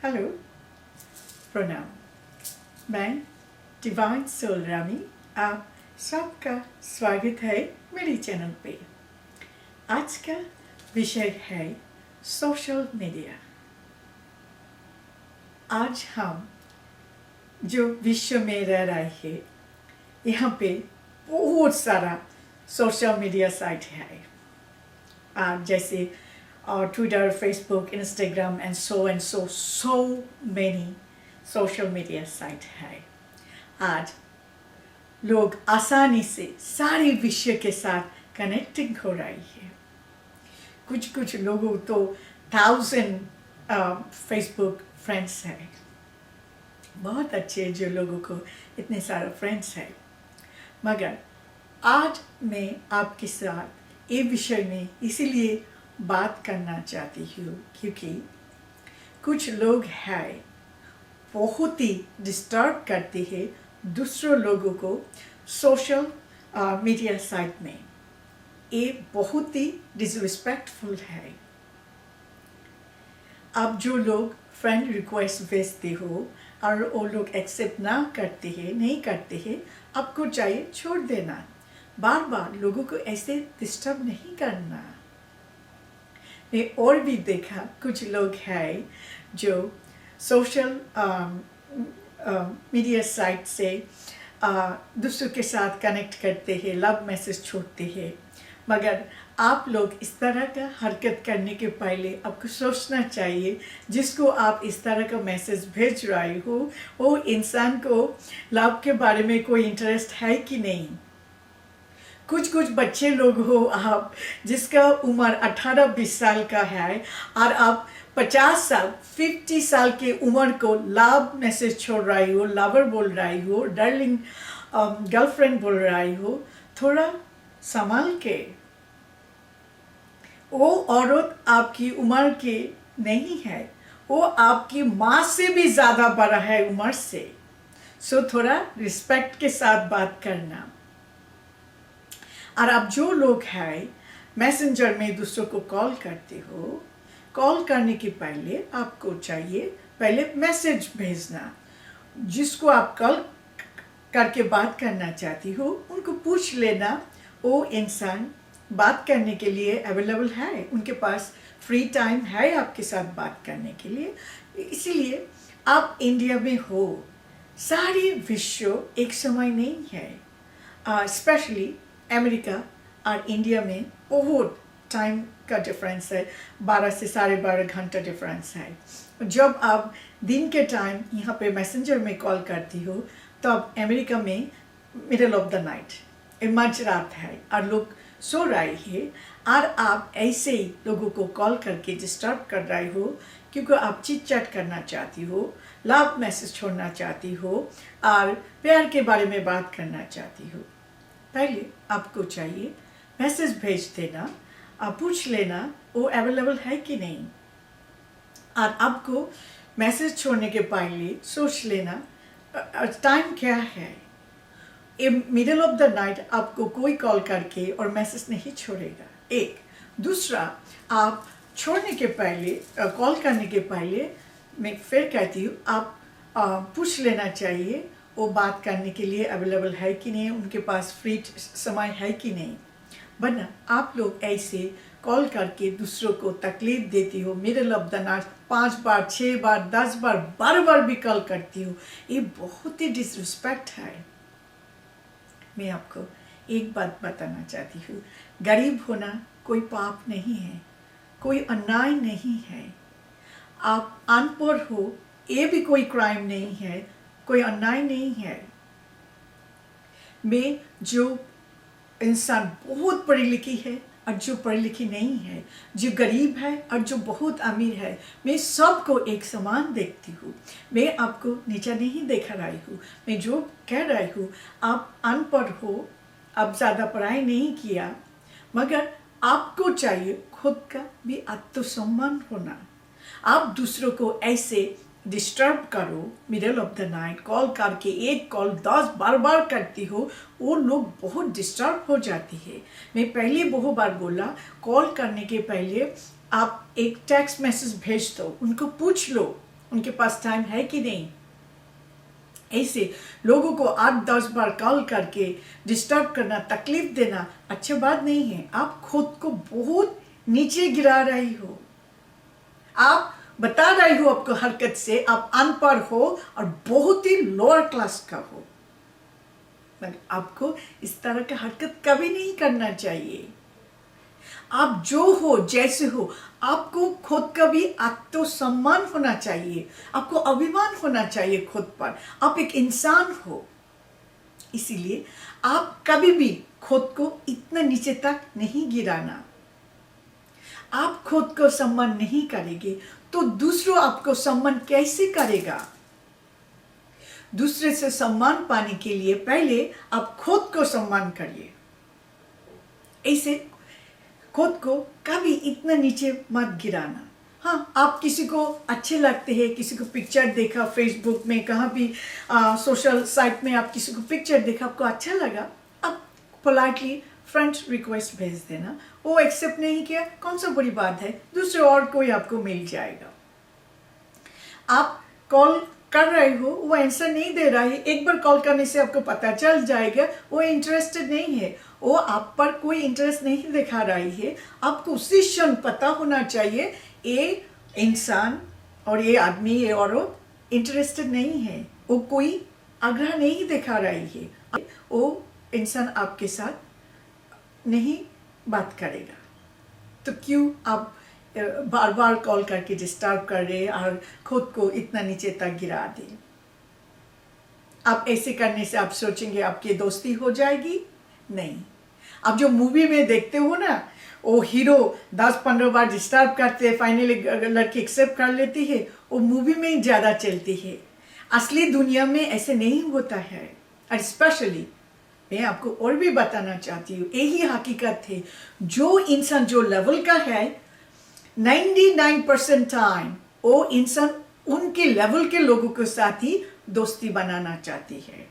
Hello, प्रणाम। मैं divine soul Rami, आप सबका स्वागत है मेरे चैनल पे। आज का विषय है सोशल मीडिया। आज हम जो विश्व में रह रहे हैं, यहाँ पे बहुत सारा सोशल मीडिया साइट है, जैसे Twitter, Facebook, Instagram and so many social media sites है। आज लोग आसानी से सारे विश्व के साथ कनेक्टिंग हो रही है। कुछ लोगों तो 1000 फेसबुक फ्रेंड्स है। बहुत अच्छे जो लोगों को इतने सारे फ्रेंड्स है। मगर आज मैं आपके साथ ये विषय में इसीलिए बात करना चाहती हूँ क्योंकि कुछ लोग हैं बहुत ही डिस्टर्ब करते हैं दूसरों लोगों को सोशल मीडिया साइट में। ये बहुत ही डिसरिस्पेक्टफुल है। अब जो लोग फ्रेंड रिक्वेस्ट भेजते हो और वो लोग एक्सेप्ट नहीं करते हैं, आपको चाहिए छोड़ देना। बार बार लोगों को ऐसे डिस्टर्ब नहीं करना। मैं और भी देखा कुछ लोग हैं जो सोशल मीडिया साइट से दूसरों के साथ कनेक्ट करते हैं, लव मैसेज छोड़ते हैं। मगर आप लोग इस तरह का हरकत करने के पहले आपको सोचना चाहिए जिसको आप इस तरह का मैसेज भेज रहे हो वो इंसान को लव के बारे में कोई इंटरेस्ट है कि नहीं। कुछ बच्चे लोग हो आप जिसका उम्र 18-20 साल का है और आप 50 साल 50 साल के उम्र को लव मैसेज छोड़ रही हो, लवर बोल रही हो, डार्लिंग गर्लफ्रेंड बोल रही हो। थोड़ा संभाल के। वो औरत आपकी उम्र की नहीं है, वो आपकी माँ से भी ज़्यादा बड़ा है उम्र से। सो थोड़ा रिस्पेक्ट के साथ बात करना। और अब जो लोग हैं मैसेंजर में दूसरों को कॉल करते हो, कॉल करने के पहले आपको चाहिए पहले मैसेज भेजना। जिसको आप कॉल करके बात करना चाहती हो उनको पूछ लेना वो इंसान बात करने के लिए अवेलेबल है, उनके पास फ्री टाइम है आपके साथ बात करने के लिए। इसीलिए आप इंडिया में हो, सारी विश्व एक समय नहीं है। स्पेशली अमेरिका और इंडिया में बहुत टाइम का डिफरेंस है, 12 से 12.5 घंटा डिफरेंस है। जब आप दिन के टाइम यहाँ पे मैसेंजर में कॉल करती हो तब अमेरिका में मिडल ऑफ द नाइट, मध्यरात है और लोग सो रहे हैं और आप ऐसे ही लोगों को कॉल करके डिस्टर्ब कर रहे हो क्योंकि आप चिट चैट करना चाहती हो, लव मैसेज छोड़ना चाहती हो और प्यार के बारे में बात करना चाहती हो। पहले आपको चाहिए मैसेज भेज देना, आप पूछ लेना वो अवेलेबल है कि नहीं। और आपको मैसेज छोड़ने के पहले सोच लेना टाइम क्या है। मिडल ऑफ द नाइट आपको कोई कॉल करके और मैसेज नहीं छोड़ेगा। एक दूसरा, आप छोड़ने के पहले कॉल करने के पहले मैं फिर कहती हूँ आप पूछ लेना चाहिए वो बात करने के लिए अवेलेबल है कि नहीं, उनके पास फ्री समय है कि नहीं। वरना आप लोग ऐसे कॉल करके दूसरों को तकलीफ देती हो। मिडल ऑफ द नाइट 5 बार 6 बार 10 बार 12 बार भी कॉल करती हो। ये बहुत ही डिसरिस्पेक्ट है। मैं आपको एक बात बताना चाहती हूँ, गरीब होना कोई पाप नहीं है, कोई अन्याय नहीं है। आप अनपढ़ हो ये भी कोई क्राइम नहीं है, कोई अन्याय नहीं है। मैं जो इंसान बहुत पढ़ी लिखी है और जो पढ़ी लिखी नहीं है, जो गरीब है और जो बहुत अमीर है, मैं सबको एक समान देखती हूँ। मैं आपको नीचा नहीं देखा रही हूँ। मैं जो कह रही हूँ, आप अनपढ़ हो, आप ज़्यादा पढ़ाई नहीं किया, मगर आपको चाहिए खुद का भी आत्मसम्मान होना। आप दूसरों को ऐसे डिस्टर्ब करो, middle of the night call करके एक कॉल 10 बार करती हो, वो लोग बहुत डिस्टर्ब हो जाती है। मैं पहले बहुत बार बोला, कॉल करने के पहले आप एक टेक्स्ट मैसेज भेज दो, उनको पूछ लो उनके पास टाइम है कि नहीं। ऐसे लोगों को 8-10 बार कॉल करके डिस्टर्ब करना, तकलीफ देना अच्छी बात नहीं है। आप खुद को बहुत नीचे गिरा रही हो। आप बता रही हो आपको हरकत से आप अनपढ़ हो और बहुत ही लोअर क्लास का हो। आपको इस तरह का हरकत कभी नहीं करना चाहिए। आप जो हो, जैसे हो, आपको खुद का भी आत्मसम्मान होना चाहिए, आपको अभिमान होना चाहिए खुद पर। आप एक इंसान हो, इसीलिए आप कभी भी खुद को इतना नीचे तक नहीं गिराना। आप खुद को सम्मान नहीं करेंगे तो दूसरों आपको सम्मान कैसे करेगा। दूसरे से सम्मान पाने के लिए पहले आप खुद को सम्मान करिए। ऐसे खुद को कभी इतना नीचे मत गिराना। हाँ, आप किसी को अच्छे लगते हैं, किसी को पिक्चर देखा फेसबुक में, कहाँ भी सोशल साइट में आप किसी को पिक्चर देखा, आपको अच्छा लगा, आप पोलाइटली फ्रेंड रिक्वेस्ट भेज देना। वो एक्सेप्ट नहीं किया, कौन सा बुरी बात है, दूसरे और कोई आपको मिल जाएगा। आप कॉल कर रहे हो, वो आंसर नहीं दे रहा है, एक बार कॉल करने से आपको पता चल जाएगा वो इंटरेस्टेड नहीं है, वो आप पर कोई इंटरेस्ट नहीं दिखा रही है। आपको उसी क्षण पता होना चाहिए ये इंसान और ये आदमी, ये औरत इंटरेस्टेड नहीं है, वो कोई आग्रह नहीं दिखा रही है, वो इंसान आपके साथ नहीं बात करेगा। तो क्यों आप बार बार कॉल करके डिस्टर्ब कर रहे और खुद को इतना नीचे तक गिरा दे। आप ऐसे करने से आप सोचेंगे आपकी दोस्ती हो जाएगी, नहीं। आप जो मूवी में देखते हो ना, वो हीरो 10-15 बार डिस्टर्ब करते हैं, फाइनली लड़की एक्सेप्ट कर लेती है, वो मूवी में ही ज़्यादा चलती है। असली दुनिया में ऐसे नहीं होता है। और स्पेशली मैं आपको और भी बताना चाहती हूँ, यही हकीकत है, जो इंसान जो लेवल का है 99% टाइम वो इंसान उनके लेवल के लोगों के साथ ही दोस्ती बनाना चाहती है।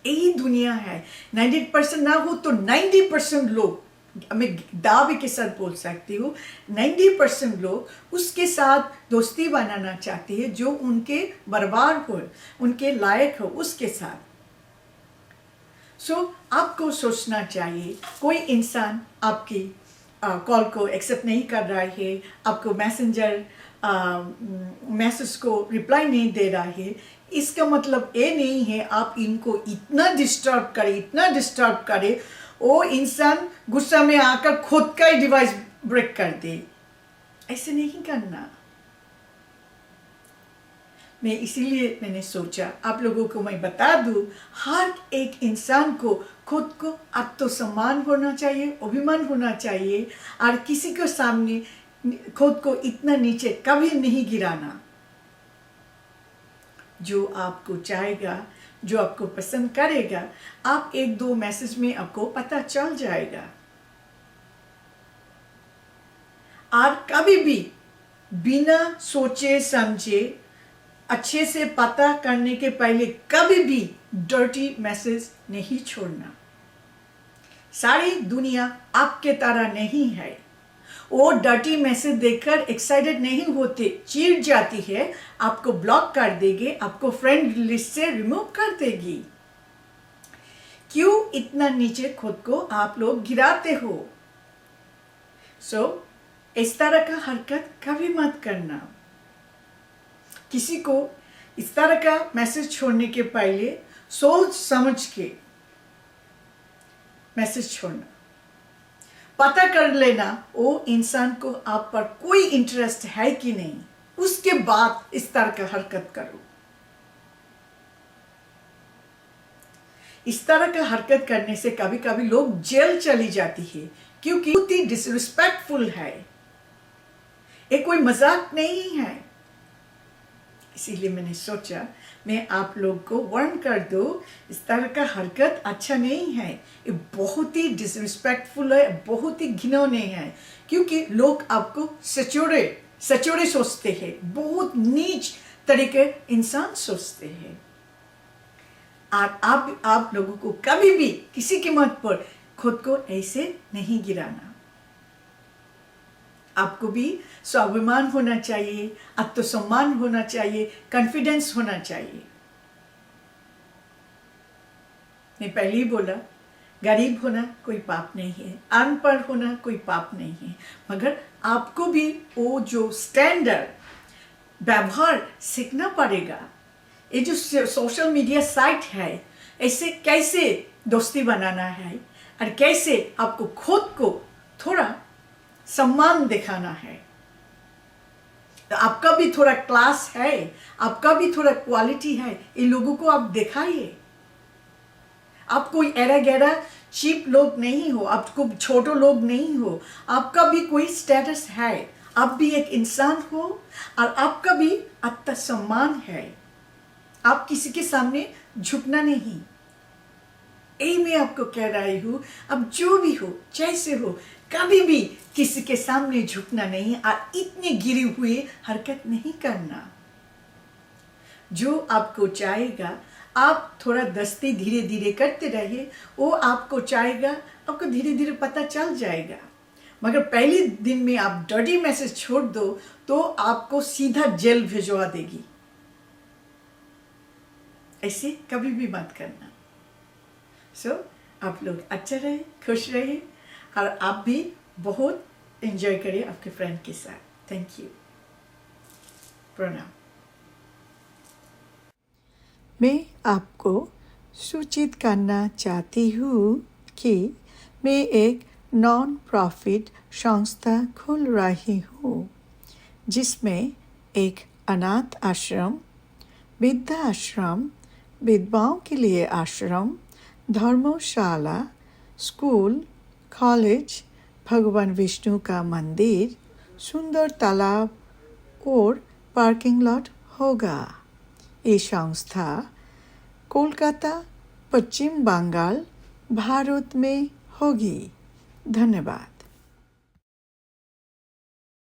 यही दुनिया है। 90% ना हो तो 90% लोग, मैं दावे के साथ बोल सकती हूँ, 90% लोग उसके साथ दोस्ती बनाना चाहते हैं जो उनके बराबर हो, उनके लायक हो, उसके साथ। आपको सोचना चाहिए, कोई इंसान आपकी कॉल को एक्सेप्ट नहीं कर रहा है, आपको मैसेंजर मैसेज को रिप्लाई नहीं दे रहा है, इसका मतलब ये नहीं है आप इनको इतना डिस्टर्ब करे वो इंसान गुस्सा में आकर खुद का ही डिवाइस ब्रेक कर दे। ऐसे नहीं करना। मैं इसीलिए मैंने सोचा आप लोगों को मैं बता दूं, हर एक इंसान को खुद को आत्मसम्मान होना चाहिए, अभिमान होना चाहिए, और किसी के सामने खुद को इतना नीचे कभी नहीं गिराना। जो आपको चाहेगा, जो आपको पसंद करेगा, आप 1-2 मैसेज में आपको पता चल जाएगा। और कभी भी बिना सोचे समझे, अच्छे से पता करने के पहले कभी भी डर्टी मैसेज नहीं छोड़ना। सारी दुनिया आपके तरह नहीं है। वो डर्टी मैसेज देखकर एक्साइटेड नहीं होते, चिढ़ जाती है, आपको ब्लॉक कर देगी, आपको फ्रेंड लिस्ट से रिमूव कर देगी। क्यों इतना नीचे खुद को आप लोग गिराते हो? इस तरह का हरकत कभी मत करना। किसी को इस तरह का मैसेज छोड़ने के पहले सोच समझ के मैसेज छोड़ना, पता कर लेना वो इंसान को आप पर कोई इंटरेस्ट है कि नहीं, उसके बाद इस तरह का हरकत करो। इस तरह का हरकत करने से कभी कभी लोग जेल चली जाती है, क्योंकि बहुत ही डिसरिस्पेक्टफुल है, ये कोई मजाक नहीं है। इसीलिए मैंने सोचा मैं आप लोग को वार्न कर दूं, इस तरह का हरकत अच्छा नहीं है, ये बहुत ही डिसरिस्पेक्टफुल है, बहुत ही घिनौने है, क्योंकि लोग आपको सचोरे सोचते हैं, बहुत नीच तरीके इंसान सोचते हैं। और आप लोगों को कभी भी किसी कीमत पर खुद को ऐसे नहीं गिराना। आपको भी स्वाभिमान होना चाहिए, आत्मसम्मान होना चाहिए, कॉन्फिडेंस होना चाहिए। मैं पहले ही बोला, गरीब होना कोई पाप नहीं है, अनपढ़ होना कोई पाप नहीं है, मगर आपको भी वो जो स्टैंडर्ड व्यवहार सीखना पड़ेगा। ये जो सोशल मीडिया साइट है, ऐसे कैसे दोस्ती बनाना है और कैसे आपको खुद को थोड़ा सम्मान दिखाना है। तो आपका भी थोड़ा क्लास है, आपका भी थोड़ा क्वालिटी है, ये लोगों को आप दिखाइए। आप कोई एरा गहरा चीप लोग नहीं हो, आपको छोटो लोग नहीं हो, आपका भी कोई स्टेटस है, आप भी एक इंसान हो और आपका भी आत्मसम्मान है। आप किसी के सामने झुकना नहीं। यही मैं आपको कह रही हूँ, अब जो भी हो, जैसे हो, कभी भी किसी के सामने झुकना नहीं और इतने गिरे हुए हरकत नहीं करना। जो आपको चाहेगा, आप थोड़ा दस्ती धीरे धीरे करते रहिए, वो आपको चाहेगा, आपको धीरे धीरे पता चल जाएगा। मगर पहले दिन में आप डर्टी मैसेज छोड़ दो तो आपको सीधा जेल भिजवा देगी। ऐसे कभी भी मत करना। आप लोग अच्छा रहे, खुश रहे और आप भी बहुत एंजॉय करिए आपके फ्रेंड के साथ। Thank you. प्रणाम। मैं आपको सूचित करना चाहती हूँ कि मैं एक नॉन प्रॉफिट संस्था खोल रही हूँ, जिसमें एक अनाथ आश्रम, वृद्धाश्रम, विधवाओं के लिए आश्रम, धर्मशाला, स्कूल, कॉलेज, भगवान विष्णु का मंदिर, सुंदर तालाब और पार्किंग लॉट होगा। ये संस्था कोलकाता, पश्चिम बंगाल, भारत में होगी। धन्यवाद।